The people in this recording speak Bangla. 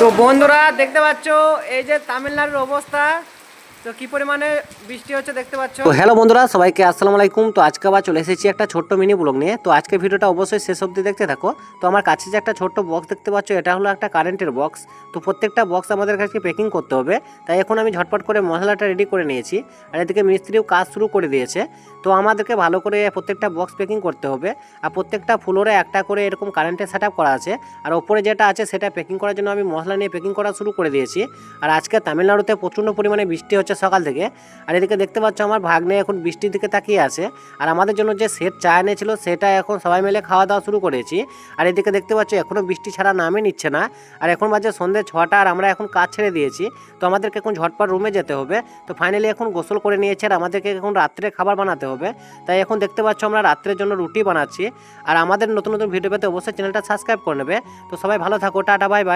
তো বন্ধুরা দেখতে পাচ্ছ এই যে তামিলনাড়ুর অবস্থা, তো কি পরিমাণে বৃষ্টি হচ্ছে দেখতে পাচ্ছ। তো হ্যালো বন্ধুরা, সবাইকে আসসালামু আলাইকুম। তো আজকে আবার চলে এসেছি একটা ছোট্ট মিনি ব্লগ নিয়ে। তো আজকে ভিডিওটা অবশ্যই শেষ অবধি দেখতে থাকো। তো আমার কাছে যে একটা ছোট্ট বক্স দেখতে পাচ্ছ, এটা হলো একটা কারেন্টের বক্স। তো প্রত্যেকটা বক্স আমাদের কাছে প্যাকিং করতে হবে, তাই এখন আমি ঝটপট করে মশলাটা রেডি করে নিয়েছি। আর এদিকে মিস্ত্রিও কাজ শুরু করে দিয়েছে। তো আমাদেরকে ভালো করে প্রত্যেকটা বক্স প্যাকিং করতে হবে। আর প্রত্যেকটা ফ্লোরে একটা করে এরকম কারেন্টের সেট করা আছে। আর ওপরে যেটা আছে সেটা প্যাকিং করার জন্য আমি মশলা নিয়ে প্যাকিং করা শুরু করে দিয়েছি। আর আজকে তামিলনাড়ুতে প্রচণ্ড পরিমাণে বৃষ্টি হচ্ছে সকাল থেকে। আর এদিকে দেখতে পাচ্ছ আমার ভাগ্নে এখন বৃষ্টির দিকে তাকিয়ে আছে। আর আমাদের জন্য যে সেট চা এনেছিল সেটা এখন সবাই মিলে খাওয়া দাওয়া শুরু করেছি। আর এদিকে দেখতে পাচ্ছ এখনও বৃষ্টি ছাড়া নামই নিচ্ছে না। আর এখন বাজে সন্ধ্যে 6টা, আর আমরা এখন কাজ ছেড়ে দিয়েছি। তো আমাদেরকে এখন ঝটপট রুমে যেতে হবে। তো ফাইনালি এখন গোসল করে নিয়েছে, আর আমাদেরকে এখন রাত্রে খাবার বানাতে হবে। তাই এখন দেখতে পাচ্ছ আমরা রাত্রের জন্য রুটি বানাচ্ছি। আর আমাদের নতুন নতুন ভিডিও পেতে অবশ্যই চ্যানেলটা সাবস্ক্রাইব করে নেবে। তো সবাই ভালো থাকো, টাটা, বাই বাই।